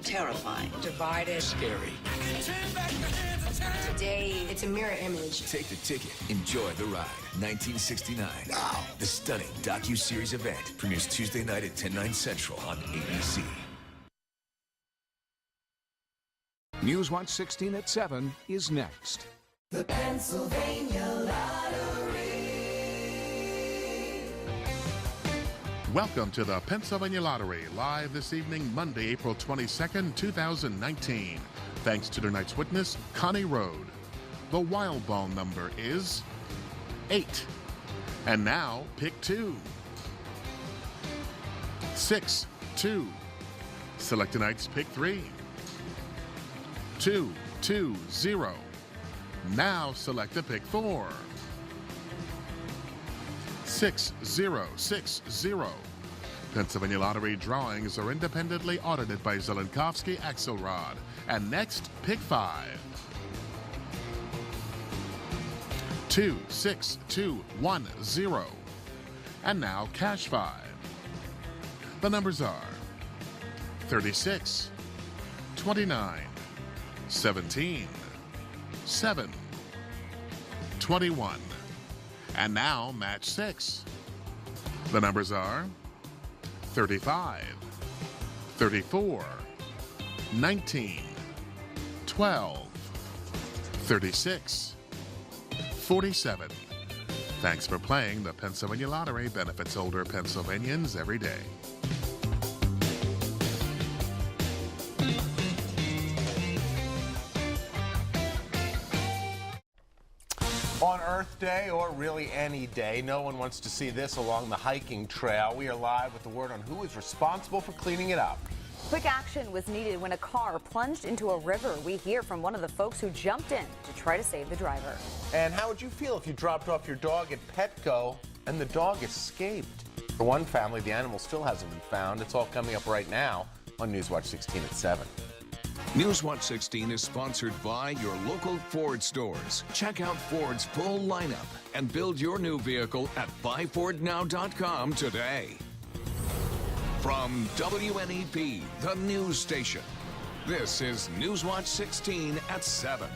Terrifying. Divided. Scary. Today, it's a mirror image. Take the ticket. Enjoy the ride. 1969. Now, the stunning docu-series event premieres Tuesday night at 10/9 Central on ABC. Newswatch 16 at 7 is next. The Pennsylvania Lottery. Welcome to the Pennsylvania Lottery, live this evening, Monday, April 22nd, 2019. Thanks to tonight's witness, Connie Road. The wild ball number is 8. And now, pick 2. 6, 2. Select tonight's pick 3. 2, 2, 0. Now select a pick 4. 6, 0, 6, 0. Pennsylvania Lottery drawings are independently audited by Zelenkowski Axelrod. And next, pick 5. 2, 6, 2, 1, 0. And now cash 5. The numbers are 36, 29, 17, 7, 21. And now match 6. The numbers are 35, 34, 19, 12, 36, 47. Thanks for playing. The Pennsylvania Lottery benefits older Pennsylvanians every day. On Earth Day, or really any day, no one wants to see this along the hiking trail. We are live with the word on who is responsible for cleaning it up. Quick action was needed when a car plunged into a river. We hear from one of the folks who jumped in to try to save the driver. And how would you feel if you dropped off your dog at Petco and the dog escaped? For one family, the animal still hasn't been found. It's all coming up right now on Newswatch 16 at 7. Newswatch 16 is sponsored by your local Ford stores. Check out Ford's full lineup and build your new vehicle at buyfordnow.com today. From WNEP, the news station, this is Newswatch 16 at 7.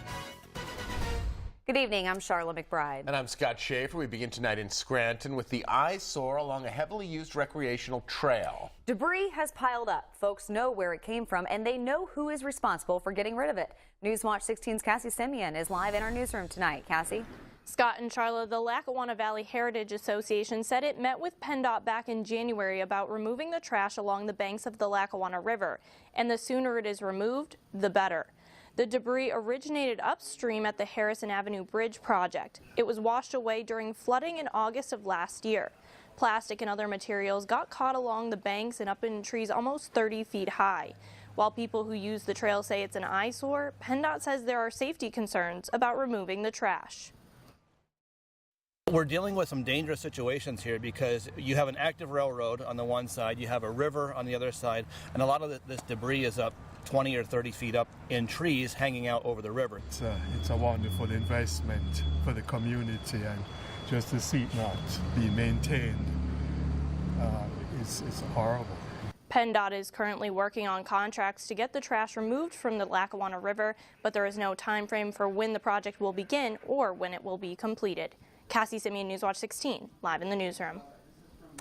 Good evening, I'm Charlotte McBride. And I'm Scott Schaefer. We begin tonight in Scranton with the eyesore along a heavily used recreational trail. Debris has piled up. Folks know where it came from, and they know who is responsible for getting rid of it. Newswatch 16's Cassie Simeon is live in our newsroom tonight. Cassie? Scott and Charlotte, the Lackawanna Valley Heritage Association said it met with PennDOT back in January about removing the trash along the banks of the Lackawanna River. And the sooner it is removed, the better. The debris originated upstream at the Harrison Avenue Bridge project. It was washed away during flooding in August of last year. Plastic and other materials got caught along the banks and up in trees almost 30 feet high. While people who use the trail say it's an eyesore, PennDOT says there are safety concerns about removing the trash. We're dealing with some dangerous situations here because you have an active railroad on the one side, you have a river on the other side, and a lot of this debris is up 20 or 30 feet up in trees hanging out over the river. It's a wonderful investment for the community, and just to see it not be maintained is horrible. PennDOT is currently working on contracts to get the trash removed from the Lackawanna River, but there is no time frame for when the project will begin or when it will be completed. Cassie Simeon, Newswatch 16, live in the newsroom.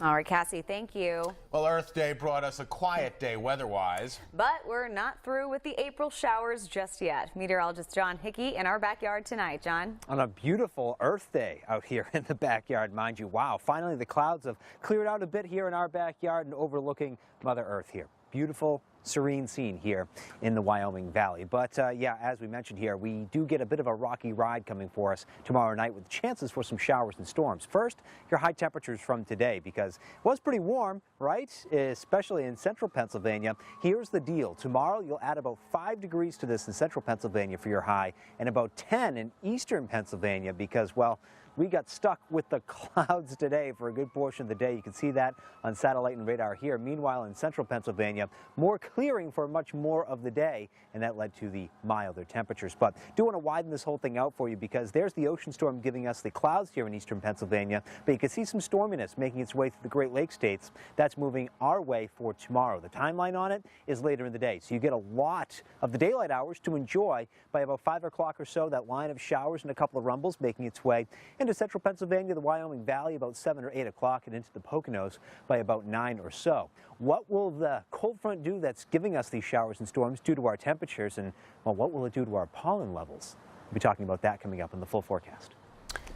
All right, Cassie, thank you. Well, Earth Day brought us a quiet day weather-wise. But we're not through with the April showers just yet. Meteorologist John Hickey in our backyard tonight. John? On a beautiful Earth Day out here in the backyard, mind you. Wow, finally the clouds have cleared out a bit here in our backyard and overlooking Mother Earth here. Beautiful, serene scene here in the Wyoming Valley. But yeah, as we mentioned here, we do get a bit of a rocky ride coming for us tomorrow night with chances for some showers and storms. First, your high temperatures from today, because it was pretty warm, right? Especially in central Pennsylvania. Here's the deal. Tomorrow, you'll add about 5 degrees to this in central Pennsylvania for your high and about 10 in eastern Pennsylvania because, well, we got stuck with the clouds today for a good portion of the day. You can see that on satellite and radar here. Meanwhile, in central Pennsylvania, more clearing for much more of the day, and that led to the milder temperatures. But do want to widen this whole thing out for you because there's the ocean storm giving us the clouds here in eastern Pennsylvania, but you can see some storminess making its way through the Great Lakes states. That's moving our way for tomorrow. The timeline on it is later in the day, so you get a lot of the daylight hours to enjoy. By about 5 o'clock or so, that line of showers and a couple of rumbles making its way into central Pennsylvania, the Wyoming Valley about 7 or 8 o'clock, and into the Poconos by about 9 or so. What will the cold front do that's giving us these showers and storms do to our temperatures, and well, what will it do to our pollen levels? We'll be talking about that coming up in the full forecast.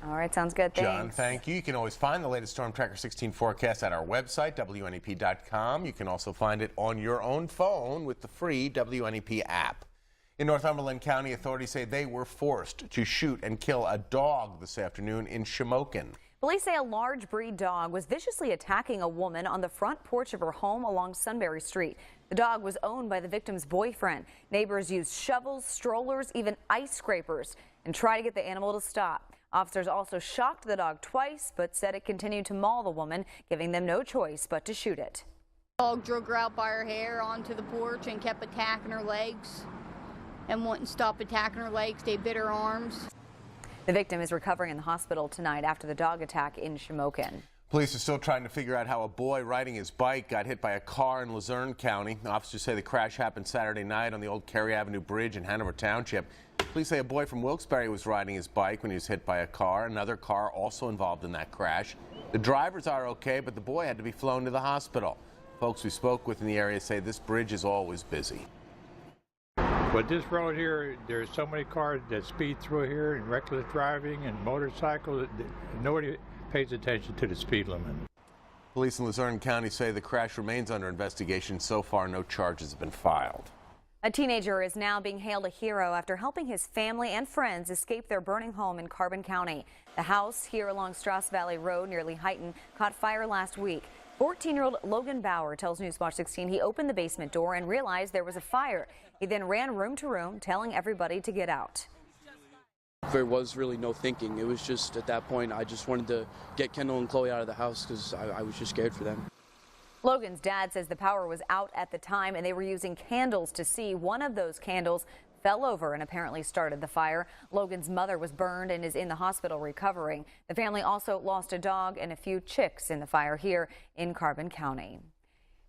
All right, sounds good. Thanks. John, thank you. You can always find the latest Storm Tracker 16 forecast at our website, WNEP.com. You can also find it on your own phone with the free WNEP app. In Northumberland County, authorities say they were forced to shoot and kill a dog this afternoon in Shamokin. Police say a large breed dog was viciously attacking a woman on the front porch of her home along Sunbury Street. The dog was owned by the victim's boyfriend. Neighbors used shovels, strollers, even ice scrapers, and tried to get the animal to stop. Officers also shocked the dog twice, but said it continued to maul the woman, giving them no choice but to shoot it. The dog drug her out by her hair onto the porch and kept attacking her legs. And wouldn't stop attacking her legs. They bit her arms. The victim is recovering in the hospital tonight after the dog attack in Shamokin. Police are still trying to figure out how a boy riding his bike got hit by a car in Luzerne County. Officers say the crash happened Saturday night on the old Cary Avenue Bridge in Hanover Township. Police say a boy from Wilkes-Barre was riding his bike when he was hit by a car. Another car also involved in that crash. The drivers are okay, but the boy had to be flown to the hospital. Folks we spoke with in the area say this bridge is always busy. But this road here, there's so many cars that speed through here and reckless driving and motorcycles. Nobody pays attention to the speed limit. Police in Luzerne County say the crash remains under investigation. So far, no charges have been filed. A teenager is now being hailed a hero after helping his family and friends escape their burning home in Carbon County. The house here along Strass Valley Road near Lehighton caught fire last week. 14-year-old Logan Bauer tells Newswatch 16 he opened the basement door and realized there was a fire. He then ran room to room, telling everybody to get out. There was really no thinking. It was just at that point I just wanted to get Kendall and Chloe out of the house because I was just scared for them. Logan's dad says the power was out at the time and they were using candles to see. One of those candles fell over and apparently started the fire. Logan's mother was burned and is in the hospital recovering. The family also lost a dog and a few chicks in the fire here in Carbon County.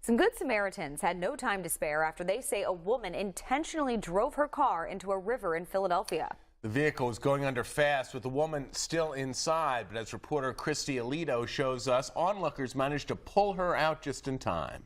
Some Good Samaritans had no time to spare after they say a woman intentionally drove her car into a river in Philadelphia. The vehicle was going under fast with the woman still inside, but as reporter Christy Alito shows us, onlookers managed to pull her out just in time.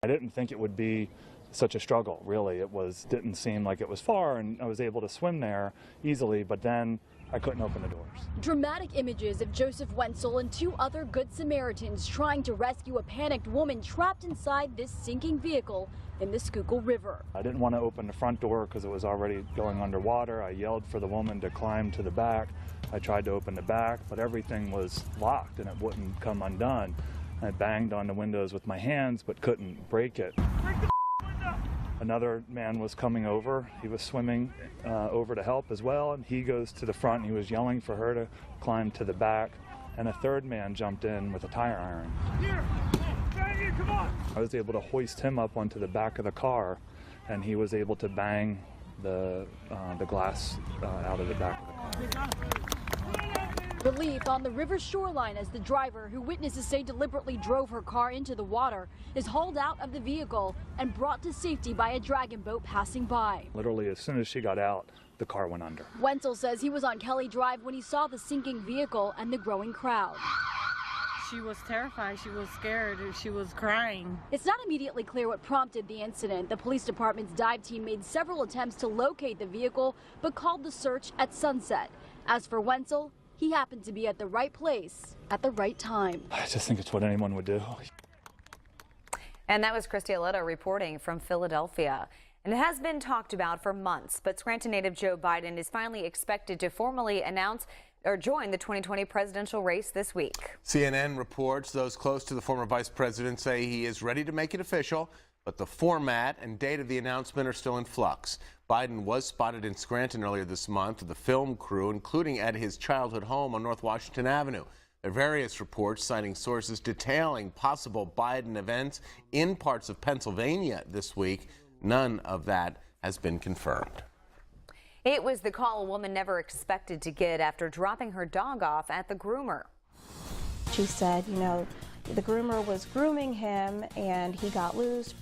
I didn't think it would be such a struggle, really. Didn't seem like it was far, and I was able to swim there easily, but then I couldn't open the doors. Dramatic images of Joseph Wenzel and two other Good Samaritans trying to rescue a panicked woman trapped inside this sinking vehicle in the Schuylkill River. I didn't want to open the front door because it was already going underwater. I yelled for the woman to climb to the back. I tried to open the back, but everything was locked and it wouldn't come undone. I banged on the windows with my hands but couldn't break it. Another man was coming over. He was swimming over to help as well, and he goes to the front and he was yelling for her to climb to the back, and a third man jumped in with a tire iron. Here, come on. I was able to hoist him up onto the back of the car, and he was able to bang the glass out of the back of the car. Relief on the river shoreline as the driver, who witnesses say deliberately drove her car into the water, is hauled out of the vehicle and brought to safety by a dragon boat passing by. Literally, as soon as she got out, the car went under. Wenzel says he was on Kelly Drive when he saw the sinking vehicle and the growing crowd. She was terrified, she was scared, she was crying. It's not immediately clear what prompted the incident. The police department's dive team made several attempts to locate the vehicle, but called the search at sunset. As for Wenzel, he happened to be at the right place at the right time. I just think it's what anyone would do. And that was Christy Alito reporting from Philadelphia. And it has been talked about for months, but Scranton native Joe Biden is finally expected to formally announce or join the 2020 presidential race this week. CNN reports those close to the former vice president say he is ready to make it official. but the format and date of the announcement are still in flux. Biden was spotted in Scranton earlier this month with a film crew, including at his childhood home on North Washington Avenue. There are various reports citing sources detailing possible Biden events in parts of Pennsylvania this week. None of that has been confirmed. It was the call a woman never expected to get after dropping her dog off at the groomer. She said, you know, the groomer was grooming him and he got loose.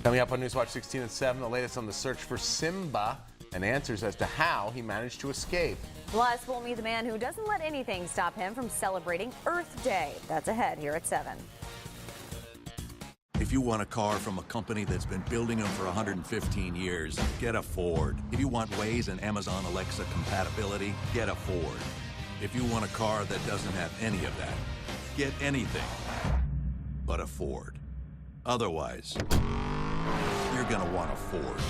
Coming up on Newswatch 16 at 7, the latest on the search for Simba and answers as to how he managed to escape. Plus, we'll meet the man who doesn't let anything stop him from celebrating Earth Day. That's ahead here at 7. If you want a car from a company that's been building them for 115 years, get a Ford. If you want Waze and Amazon Alexa compatibility, get a Ford. If you want a car that doesn't have any of that, get anything but a Ford. Otherwise, you're gonna want a Ford.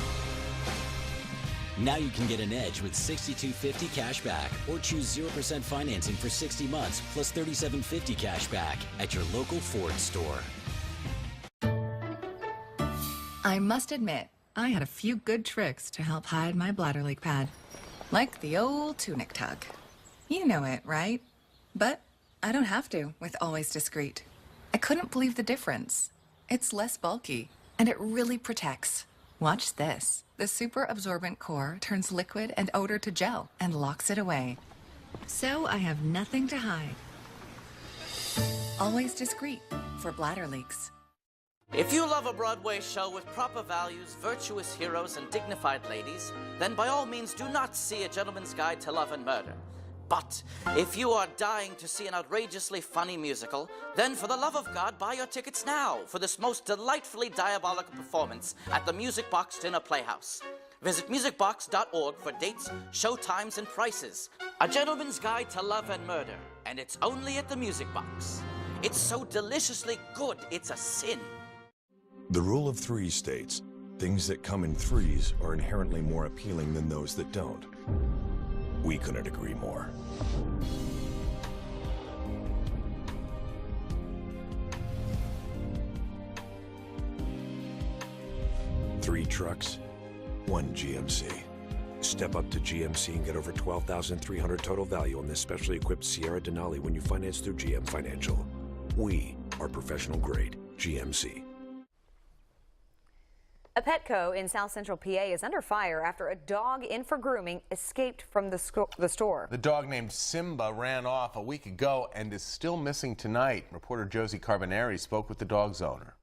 Now you can get an edge with $6,250 cash back or choose 0% financing for 60 months plus $3,750 cash back at your local Ford store. I must admit, I had a few good tricks to help hide my bladder leak pad. Like the old tunic tug. You know it, right? But I don't have to with Always Discreet. I couldn't believe the difference. It's less bulky, and it really protects. Watch this. The super absorbent core turns liquid and odor to gel and locks it away. So I have nothing to hide. Always Discreet for bladder leaks. If you love a Broadway show with proper values, virtuous heroes, and dignified ladies, then by all means do not see A Gentleman's Guide to Love and Murder. But if you are dying to see an outrageously funny musical, then for the love of God, buy your tickets now for this most delightfully diabolical performance at the Music Box Dinner Playhouse. Visit musicbox.org for dates, show times, and prices. A Gentleman's Guide to Love and Murder, and it's only at the Music Box. It's so deliciously good, it's a sin. The rule of threes states, things that come in threes are inherently more appealing than those that don't. We couldn't agree more. Three trucks, one GMC. Step up to GMC and get over $12,300 total value on this specially equipped Sierra Denali when you finance through GM Financial. We are professional grade GMC. A Petco in South Central PA is under fire after a dog in for grooming escaped from the store. The dog named Simba ran off a week ago and is still missing tonight. Reporter Josie Carbonari spoke with the dog's owner.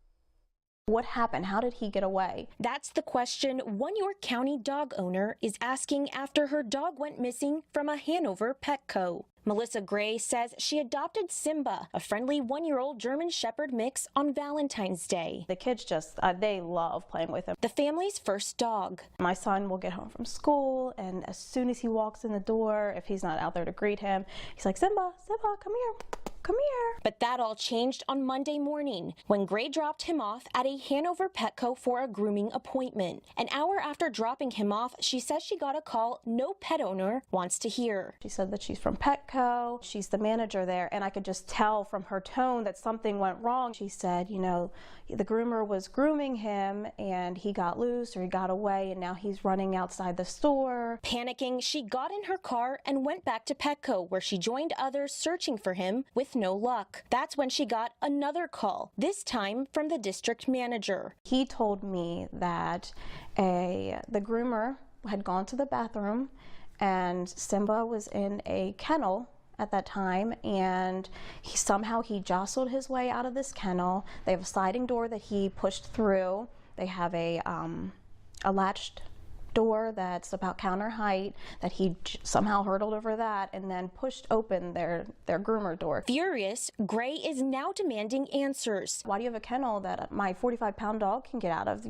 What happened? How did he get away? That's the question one York County dog owner is asking after her dog went missing from a Hanover Petco. Melissa Gray says she adopted Simba, a friendly 1-year-old German Shepherd mix, on Valentine's Day. The kids just, they love playing with him. The family's first dog. My son will get home from school, and as soon as he walks in the door, if he's not out there to greet him, he's like, Simba, Simba, come here. Come here. But that all changed on Monday morning when Gray dropped him off at a Hanover Petco for a grooming appointment. An hour after dropping him off, she says she got a call no pet owner wants to hear. She said that she's from Petco. She's the manager there, and I could just tell from her tone that something went wrong. She said, you know, the groomer was grooming him and he got loose or he got away and now he's running outside the store. Panicking, she got in her car and went back to Petco where she joined others searching for him with no luck. That's when she got another call, this time from the district manager. He told me that the groomer had gone to the bathroom and Simba was in a kennel at that time, and somehow he jostled his way out of this kennel. They have a sliding door that he pushed through. They have a latched door that's about counter height that he somehow hurdled over that and then pushed open their groomer door. Furious, Gray is now demanding answers. Why do you have a kennel that my 45-pound dog can get out of?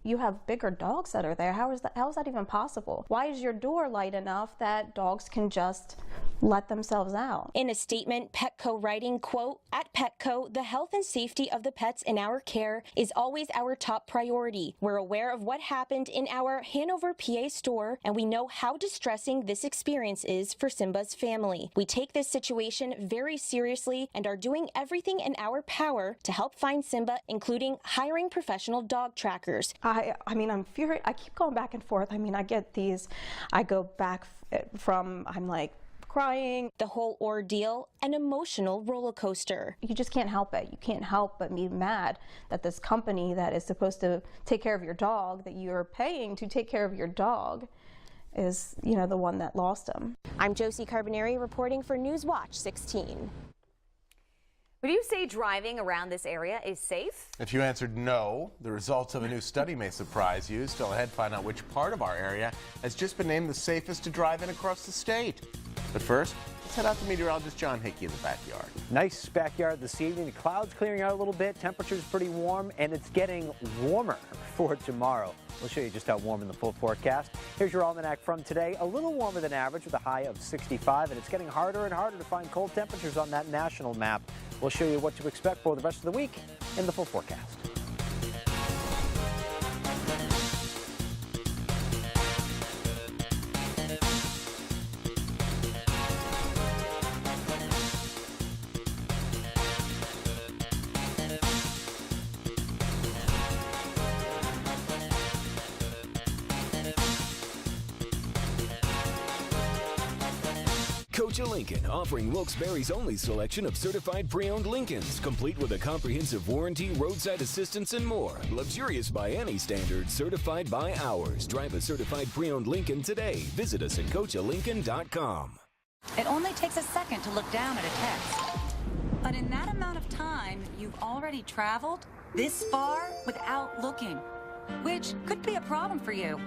You have bigger dogs that are there. How is that even possible? Why is your door light enough that dogs can just let themselves out? In a statement, Petco writing, quote, "At Petco, the health and safety of the pets in our care is always our top priority. We're aware of what happened in our Hanover, PA store, and we know how distressing this experience is for Simba's family. We take this situation very seriously and are doing everything in our power to help find Simba, including hiring professional dog trackers." I mean, I'm furious. I keep going back and forth. I mean, I get these, I go back from, I'm like, crying. The whole ordeal, an emotional roller coaster. You just can't help it. You can't help but be mad that this company that is supposed to take care of your dog, that you're paying to take care of your dog, is, you know, the one that lost him. I'm Josie Carbonari reporting for Newswatch 16. Would you say driving around this area is safe? If you answered no, the results of a new study may surprise you. Still ahead, find out which part of our area has just been named the safest to drive in across the state. But first, let's head out to meteorologist John Hickey in the backyard. Nice backyard this evening. The clouds clearing out a little bit. Temperature's pretty warm, and it's getting warmer for tomorrow. We'll show you just how warm in the full forecast. Here's your almanac from today. A little warmer than average with a high of 65, and it's getting harder and harder to find cold temperatures on that national map. We'll show you what to expect for the rest of the week in the full forecast. Coach Lincoln offering Wilkes-Barre's only selection of certified pre-owned Lincolns, complete with a comprehensive warranty, roadside assistance, and more. Luxurious by any standard, certified by ours. Drive a certified pre-owned Lincoln today. Visit us at coachalincoln.com. It only takes a second to look down at a text. But in that amount of time, you've already traveled this far without looking, which could be a problem for you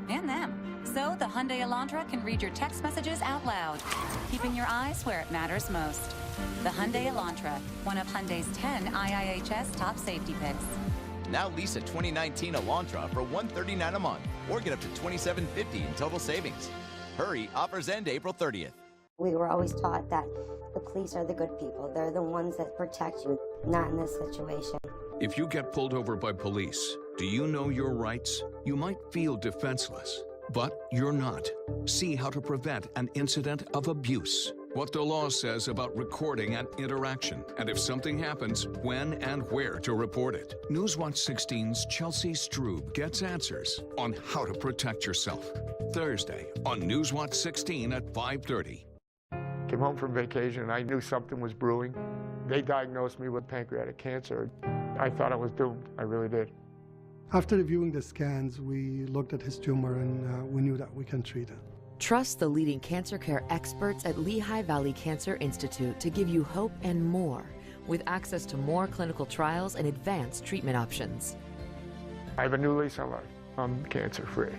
and them. So the Hyundai Elantra can read your text messages out loud, keeping your eyes where it matters most. The Hyundai Elantra, one of Hyundai's 10 IIHS top safety picks. Now lease a 2019 Elantra for $139 a month, or get up to $2,750 in total savings. Hurry, offers end April 30th. We were always taught that the police are the good people. They're the ones that protect you, not in this situation. If you get pulled over by police, do you know your rights? You might feel defenseless, but you're not. See how to prevent an incident of abuse. What the law says about recording an interaction, and if something happens, when and where to report it. Newswatch 16's Chelsea Strube gets answers on how to protect yourself. Thursday on Newswatch 16 at 5:30. Came home from vacation and I knew something was brewing. They diagnosed me with pancreatic cancer. I thought I was doomed. I really did. After reviewing the scans, we looked at his tumor and we knew that we can treat it. Trust the leading cancer care experts at Lehigh Valley Cancer Institute to give you hope and more, with access to more clinical trials and advanced treatment options. I have a new lease on life. I'm cancer-free.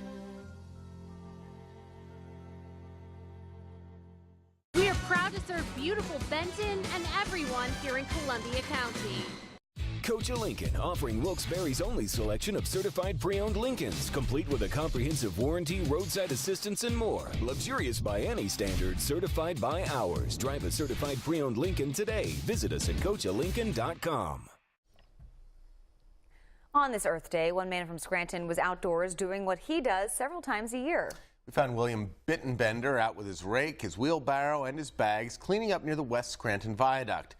We are proud to serve beautiful Benton and everyone here in Columbia County. Coach Lincoln offering Wilkes-Barre's only selection of certified pre-owned Lincolns, complete with a comprehensive warranty, roadside assistance, and more. Luxurious by any standard, certified by ours. Drive a certified pre-owned Lincoln today. Visit us at coachalincoln.com. On this Earth Day, one man from Scranton was outdoors doing what he does several times a year. We found William Bittenbender out with his rake, his wheelbarrow, and his bags, cleaning up near the West Scranton Viaduct.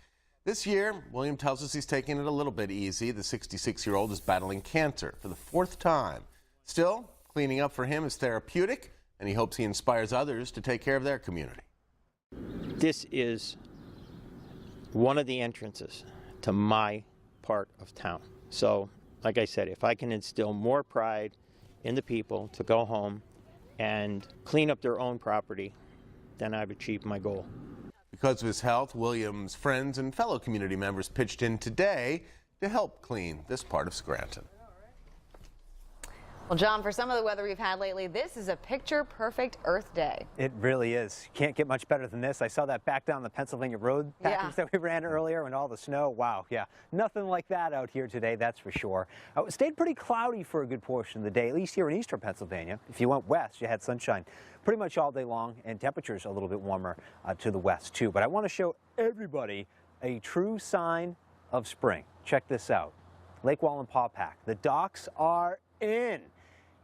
This year, William tells us he's taking it a little bit easy. The 66-year-old is battling cancer for the 4th time. Still, cleaning up for him is therapeutic, and he hopes he inspires others to take care of their community. This is one of the entrances to my part of town. So, like I said, if I can instill more pride in the people to go home and clean up their own property, then I've achieved my goal. Because of his health, William's friends and fellow community members pitched in today to help clean this part of Scranton. Well, John, for some of the weather we've had lately, this is a picture-perfect Earth Day. It really is. Can't get much better than this. I saw that back down the Pennsylvania road package that we ran earlier and all the snow. Wow, yeah. Nothing like that out here today, that's for sure. It stayed pretty cloudy for a good portion of the day, at least here in eastern Pennsylvania. If you went west, you had sunshine pretty much all day long, and temperatures a little bit warmer to the west, too. But I want to show everybody a true sign of spring. Check this out. Lake Wallenpaupack. The docks are in.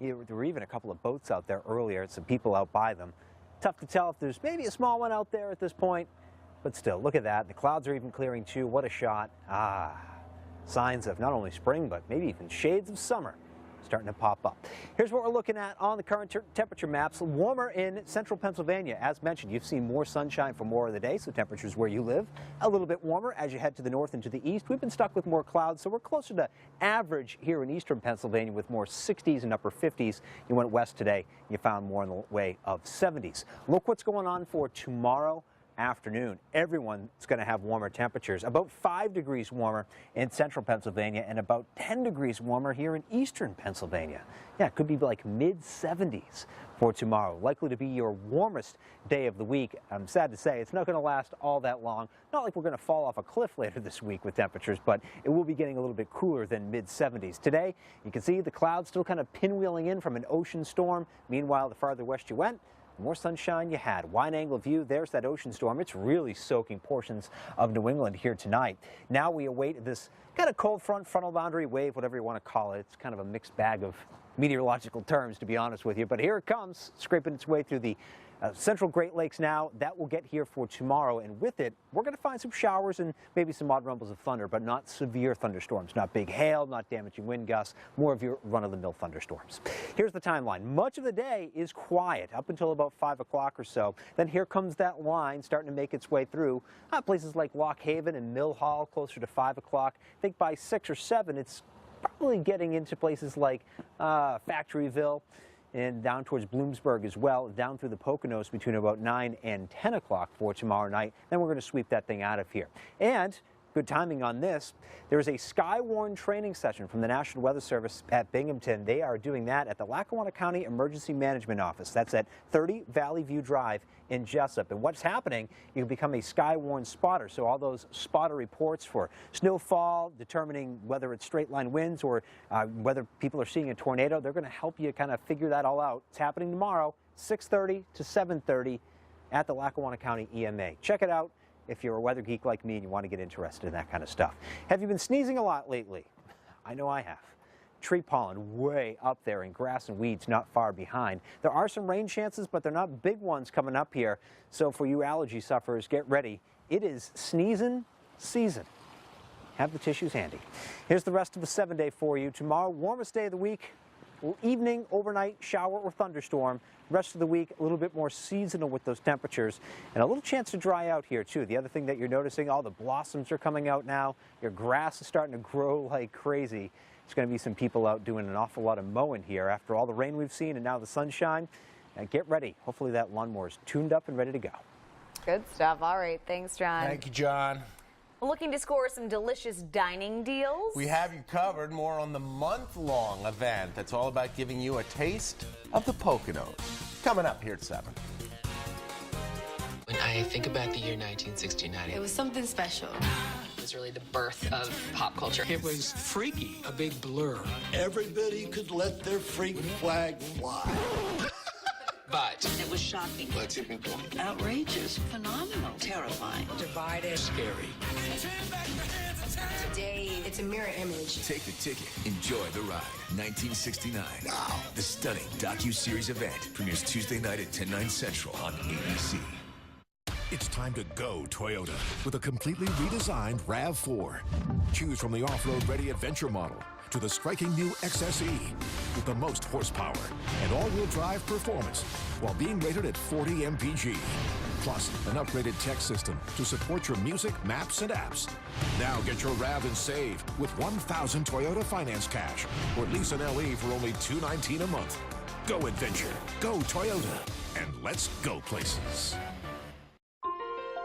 There were even a couple of boats out there earlier, some people out by them. Tough to tell if there's maybe a small one out there at this point, but still, look at that. The clouds are even clearing too. What a shot. Signs of not only spring, but maybe even shades of summer starting to pop up. Here's what we're looking at on the current temperature maps. Warmer in central Pennsylvania. As mentioned, you've seen more sunshine for more of the day, so temperatures where you live a little bit warmer. As you head to the north and to the east, we've been stuck with more clouds, so we're closer to average here in eastern Pennsylvania with more 60s and upper 50s. You went west today, you found more in the way of 70s. Look what's going on for tomorrow afternoon. Everyone's going to have warmer temperatures, about 5 degrees warmer in central Pennsylvania and about 10 degrees warmer here in eastern Pennsylvania. Yeah, it could be like mid-70s for tomorrow. Likely to be your warmest day of the week. I'm sad to say it's not going to last all that long. Not like we're going to fall off a cliff later this week with temperatures, but it will be getting a little bit cooler than mid-70s. Today, you can see the clouds still kind of pinwheeling in from an ocean storm. Meanwhile, the farther west you went, the more sunshine you had. Wide angle view, there's that ocean storm. It's really soaking portions of New England here tonight. Now we await this kind of cold front, frontal boundary wave, whatever you want to call it. It's kind of a mixed bag of meteorological terms, to be honest with you. But here it comes, scraping its way through the central Great Lakes now. That will get here for tomorrow, and with it, we're going to find some showers and maybe some odd rumbles of thunder, but not severe thunderstorms, not big hail, not damaging wind gusts, more of your run-of-the-mill thunderstorms. Here's the timeline. Much of the day is quiet up until about 5 o'clock or so. Then here comes that line starting to make its way through places like Lock Haven and Mill Hall closer to 5 o'clock. I think by 6 or 7, it's probably getting into places like Factoryville, and down towards Bloomsburg as well, down through the Poconos between about 9 and 10 o'clock for tomorrow night. Then we're going to sweep that thing out of here. And good timing on this. There is a Skywarn training session from the National Weather Service at Binghamton. They are doing that at the Lackawanna County Emergency Management Office. That's at 30 Valley View Drive in Jessup. And what's happening, you can become a Skywarn spotter. So all those spotter reports for snowfall, determining whether it's straight line winds or whether people are seeing a tornado, they're going to help you kind of figure that all out. It's happening tomorrow, 6:30 to 7:30 at the Lackawanna County EMA. Check it out if you're a weather geek like me and you want to get interested in that kind of stuff. Have you been sneezing a lot lately? I know I have. Tree pollen way up there and grass and weeds not far behind. There are some rain chances, but they're not big ones coming up here. So for you allergy sufferers, get ready. It is sneezing season. Have the tissues handy. Here's the rest of the 7-day for you. Tomorrow, warmest day of the week. Evening, overnight, shower or thunderstorm. Rest of the week, a little bit more seasonal with those temperatures and a little chance to dry out here too. The other thing that you're noticing, all the blossoms are coming out now. Your grass is starting to grow like crazy. There's going to be some people out doing an awful lot of mowing here after all the rain we've seen and now the sunshine. Now get ready. Hopefully that lawnmower is tuned up and ready to go. Good stuff. All right. Thanks, John. Thank you, John. Looking to score some delicious dining deals? We have you covered. More on the month-long event that's all about giving you a taste of the Poconos. Coming up here at 7. When I think about the year 1969, it was something special. It was really the birth of pop culture. It was freaky, a big blur. Everybody could let their freak flag fly. But it was shocking. Let's hit me point. Outrageous, phenomenal, terrifying, divided, scary. Today, it's a mirror image. Take the ticket. Enjoy the ride. 1969. Wow. The stunning docu-series event premieres Tuesday night at 10/9 Central on ABC. It's time to go Toyota with a completely redesigned RAV4. Choose from the off-road ready adventure model to the striking new XSE with the most horsepower and all-wheel drive performance while being rated at 40 mpg. Plus, an upgraded tech system to support your music, maps, and apps. Now get your RAV and save with 1,000 Toyota Finance Cash or lease an LE for only $219 a month. Go adventure, go Toyota, and let's go places.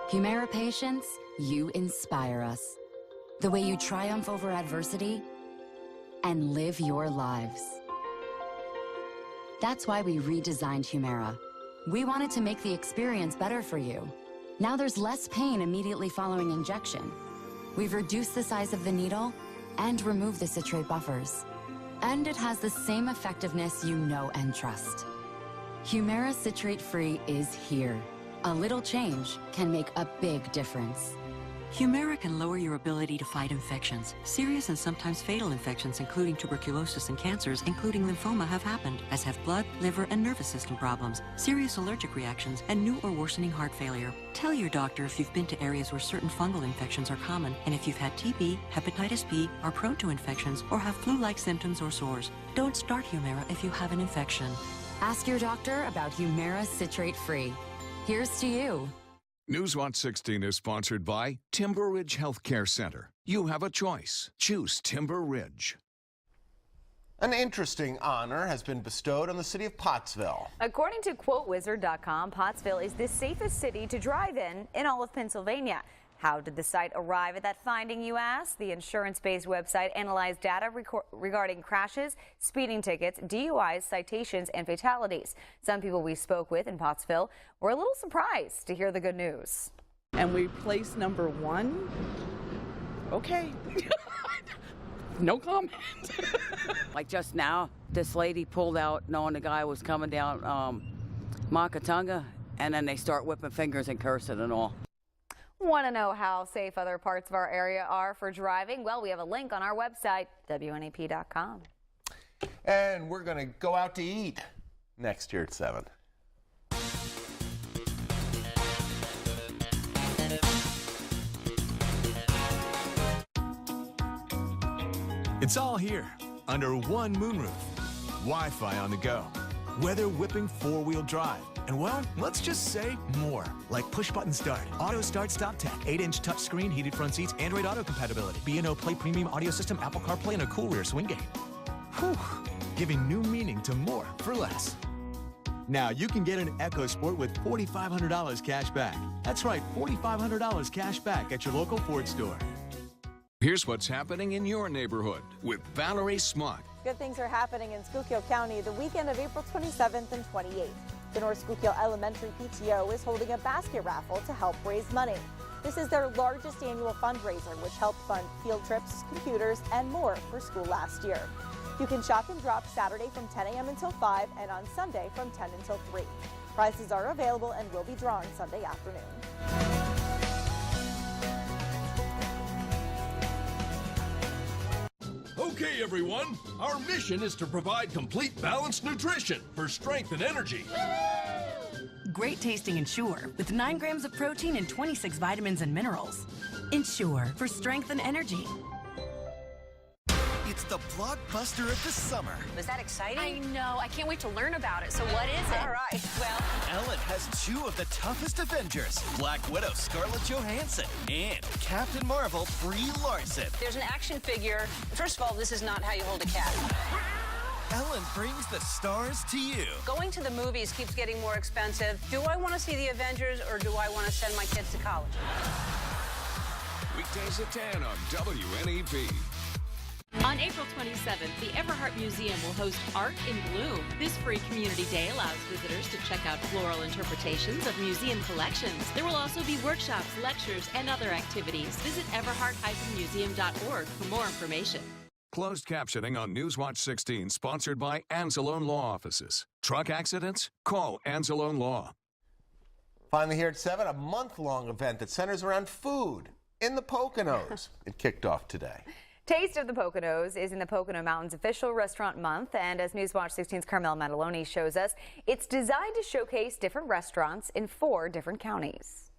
Humira patients, you inspire us. The way you triumph over adversity and live your lives. That's why we redesigned Humira. We wanted to make the experience better for you. Now there's less pain immediately following injection. We've reduced the size of the needle and removed the citrate buffers. And it has the same effectiveness you know and trust. Humira citrate-free is here. A little change can make a big difference. Humira can lower your ability to fight infections. Serious and sometimes fatal infections, including tuberculosis and cancers, including lymphoma, have happened, as have blood, liver, and nervous system problems, serious allergic reactions, and new or worsening heart failure. Tell your doctor if you've been to areas where certain fungal infections are common, and if you've had TB, hepatitis B, are prone to infections, or have flu-like symptoms or sores. Don't start Humira if you have an infection. Ask your doctor about Humira citrate-free. Here's to you. Newswatch 16 is sponsored by Timber Ridge Healthcare Center. You have a choice. Choose Timber Ridge. An interesting honor has been bestowed on the city of Pottsville. According to QuoteWizard.com, Pottsville is the safest city to drive in all of Pennsylvania. How did the site arrive at that finding, you ask? The insurance-based website analyzed data regarding crashes, speeding tickets, DUIs, citations, and fatalities. Some people we spoke with in Pottsville were a little surprised to hear the good news. And we placed number 1. Okay. No comment. Like just now, this lady pulled out knowing the guy was coming down Makatunga, and then they start whipping fingers and cursing and all. Want to know how safe other parts of our area are for driving? Well, we have a link on our website, WNEP.com. And we're going to go out to eat next year at 7. It's all here, under one moonroof. Wi-Fi on the go. Weather-whipping four-wheel drive. And well, let's just say more, like push-button start, auto start stop tech, 8-inch touchscreen, heated front seats, Android Auto compatibility, B&O Play premium audio system, Apple CarPlay, and a cool rear swing gate. Whew, giving new meaning to more for less. Now you can get an EcoSport with $4,500 cash back. That's right, $4,500 cash back at your local Ford store. Here's what's happening in your neighborhood with Valerie Smock. Good things are happening in Schuylkill County the weekend of April 27th and 28th. The North Schuylkill Elementary PTO is holding a basket raffle to help raise money. This is their largest annual fundraiser, which helped fund field trips, computers, and more for school last year. You can shop and drop Saturday from 10 a.m. until 5 and on Sunday from 10 until 3. Prizes are available and will be drawn Sunday afternoon. Okay, everyone, our mission is to provide complete balanced nutrition for strength and energy. Great tasting Ensure with 9 grams of protein and 26 vitamins and minerals. Ensure for strength and energy. It's the blockbuster of the summer. Was that exciting? I know. I can't wait to learn about it. So what is it? All right. Well, Ellen has 2 of the toughest Avengers, Black Widow Scarlett Johansson and Captain Marvel Brie Larson. there's an action figure. First of all, this is not how you hold a cat. Ellen brings the stars to you. Going to the movies keeps getting more expensive. Do I want to see the Avengers or do I want to send my kids to college? Weekdays at 10 on WNEP. On April 27th, the Everhart Museum will host Art in Bloom. This free community day allows visitors to check out floral interpretations of museum collections. There will also be workshops, lectures, and other activities. Visit everhart-museum.org for more information. Closed captioning on Newswatch 16, sponsored by Anzalone Law Offices. Truck accidents? Call Anzalone Law. Finally here at 7, a month-long event that centers around food in the Poconos. It kicked off today. Taste of the Poconos is in the Pocono Mountains official restaurant month, and as Newswatch 16's Carmel Mataloni shows us, it's designed to showcase different restaurants in 4 different counties.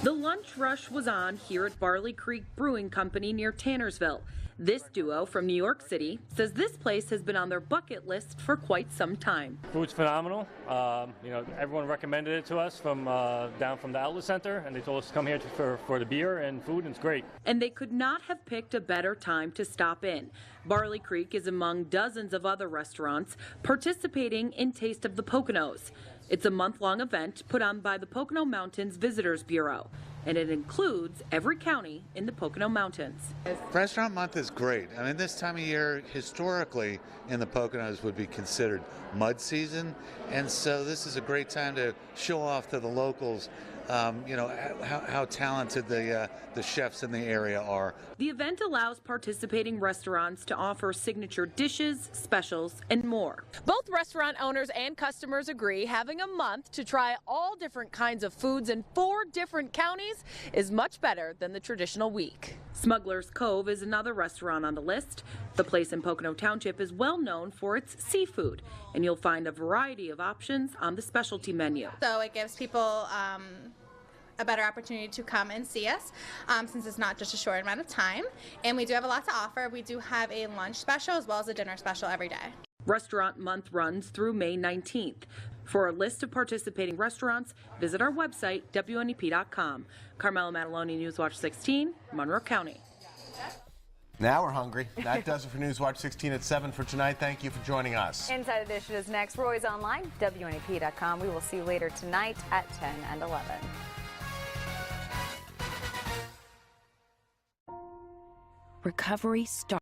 The lunch rush was on here at Barley Creek Brewing Company near Tannersville. This duo from New York City says this place has been on their bucket list for quite some time. Food's phenomenal. Everyone recommended it to us from down from the outlet center, and they told us to come here for the beer and food, and it's great. And they could not have picked a better time to stop in. Barley Creek is among dozens of other restaurants participating in Taste of the Poconos. It's a month-long event put on by the Pocono Mountains Visitors Bureau. and it includes every county in the Pocono Mountains. Restaurant Month is great. I mean, this time of year, historically, in the Poconos would be considered mud season, and so this is a great time to show off to the locals, how talented the chefs in the area are. The event allows participating restaurants to offer signature dishes, specials, and more. Both restaurant owners and customers agree having a month to try all different kinds of foods in 4 different counties is much better than the traditional week. Smuggler's Cove is another restaurant on the list. The place in Pocono Township is well known for its seafood, and you'll find a variety of options on the specialty menu. So it gives people a better opportunity to come and see us since it's not just a short amount of time. And we do have a lot to offer. We do have a lunch special as well as a dinner special every day. Restaurant Month runs through May 19th. For a list of participating restaurants, visit our website, WNEP.com. Carmela Mataloni, Newswatch 16, Monroe County. Now we're hungry. That does it for Newswatch 16 at 7 for tonight. Thank you for joining us. Inside Edition is next. Roy's online, WNEP.com. We will see you later tonight at 10 and 11. Recovery starts.